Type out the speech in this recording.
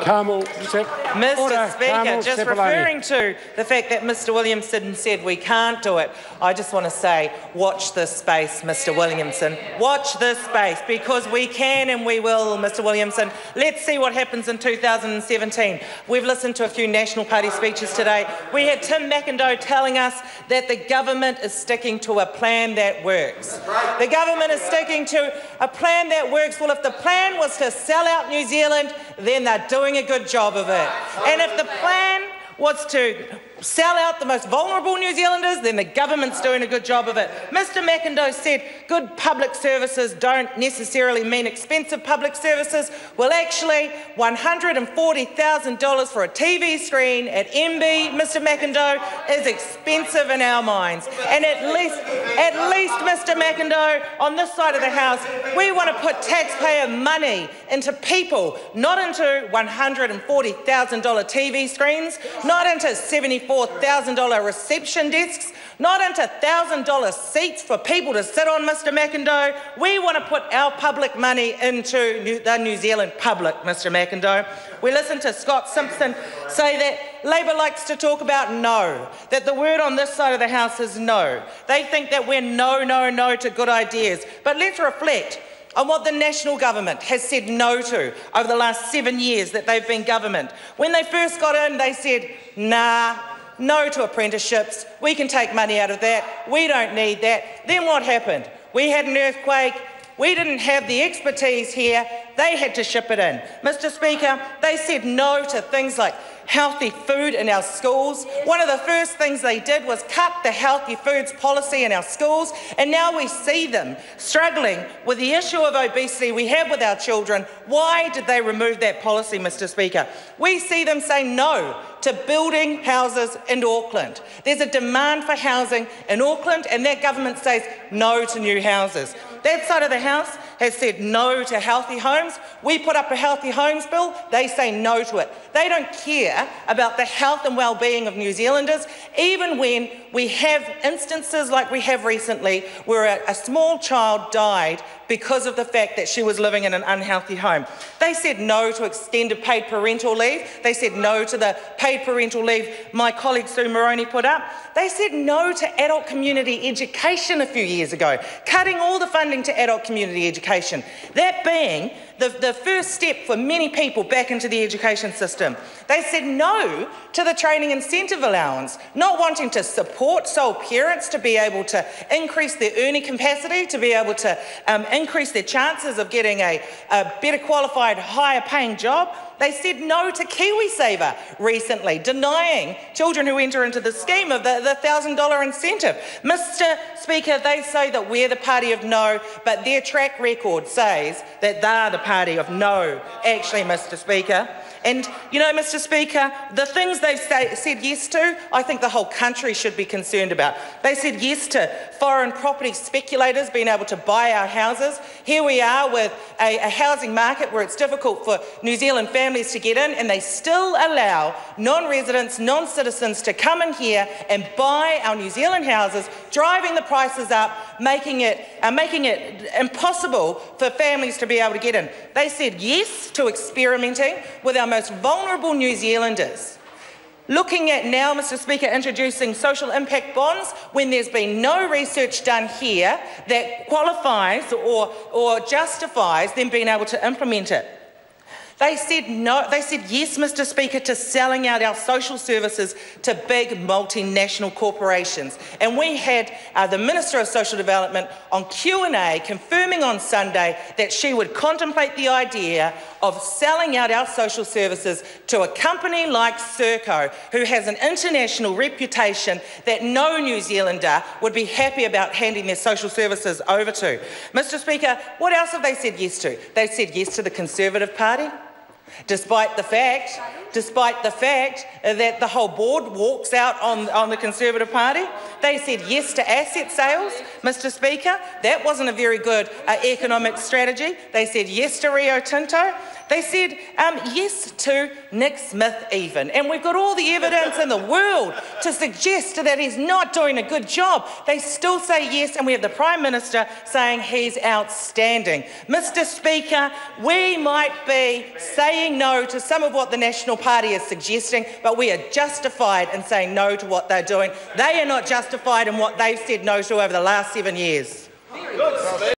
Mr. Speaker, just referring to the fact that Mr. Williamson said we can't do it, I just want to say, watch this space, Mr. Williamson. Watch this space, because we can and we will, Mr. Williamson. Let's see what happens in 2017. We've listened to a few National Party speeches today. We had Tim McIndoe telling us that the government is sticking to a plan that works. The government is sticking to a plan that works. Well, if the plan was to sell out New Zealand, then they're doing a good job of it. And if the plan was to sell out the most vulnerable New Zealanders, then the government's doing a good job of it. Mr. McIndoe said good public services don't necessarily mean expensive public services. Well, actually, $140,000 for a TV screen at MB, Mr. McIndoe, is expensive in our minds. And at least, Mr. McIndoe, on this side of the House, we want to put taxpayer money into people, not into $140,000 TV screens, not into $74,000 reception desks, not into $1,000 seats for people to sit on, Mr. McIndoe. We want to put our public money into the New Zealand public, Mr. McIndoe. We listened to Scott Simpson say that Labor likes to talk about no, that the word on this side of the House is no. They think that we're no, no, no to good ideas. But let's reflect on what the national government has said no to over the last 7 years that they've been government. When they first got in, they said, nah, no to apprenticeships, we can take money out of that, we don't need that. Then what happened? We had an earthquake, we didn't have the expertise here, they had to ship it in. Mr. Speaker, they said no to things like healthy food in our schools. One of the first things they did was cut the healthy foods policy in our schools, and now we see them struggling with the issue of obesity we have with our children. Why did they remove that policy, Mr. Speaker? We see them say no to building houses in Auckland. There's a demand for housing in Auckland, and that government says no to new houses. That side of the House has said no to healthy homes. We put up a healthy homes bill, they say no to it. They don't care about the health and well-being of New Zealanders, even when we have instances like we have recently where a small child died because of the fact that she was living in an unhealthy home. They said no to extended paid parental leave. They said no to the paid parental leave my colleague Sue Moroney put up. They said no to adult community education a few years ago, cutting all the funding to adult community education. That being the first step for many people back into the education system. They said no to the training incentive allowance, not wanting to support sole parents to be able to increase their earning capacity, to be able to increase their chances of getting a better qualified, higher paying job. They said no to KiwiSaver recently, denying children who enter into the scheme of the $1,000 incentive. Mr. Speaker, they say that we're the party of no, but their track record says that they're the party of no, actually, Mr. Speaker. And, you know, Mr. Speaker, the things they've said yes to, I think the whole country should be concerned about. They said yes to foreign property speculators being able to buy our houses. Here we are with a housing market where it's difficult for New Zealand families to get in, and they still allow non-residents, non-citizens to come in here and buy our New Zealand houses, driving the prices up, making it impossible for families to be able to get in. They said yes to experimenting with our most vulnerable New Zealanders. Looking at now, Mr. Speaker, introducing social impact bonds when there's been no research done here that qualifies or justifies them being able to implement it. They said no. They said yes, Mr. Speaker, to selling out our social services to big multinational corporations. And we had the Minister of Social Development on Q&A confirming on Sunday that she would contemplate the idea of selling out our social services to a company like Serco, who has an international reputation that no New Zealander would be happy about handing their social services over to. Mr. Speaker, what else have they said yes to? They said yes to the Conservative Party, despite the fact that the whole board walks out on the Conservative Party. They said yes to asset sales, Mr. Speaker. That wasn't a very good economic strategy. They said yes to Rio Tinto. They said yes to Nick Smith even. And we've got all the evidence in the world to suggest that he's not doing a good job. They still say yes, and we have the Prime Minister saying he's outstanding. Mr Speaker, we might be saying no to some of what the National Party is suggesting, but we are justified in saying no to what they're doing. They are not justified in what they've said no to over the last 7 years.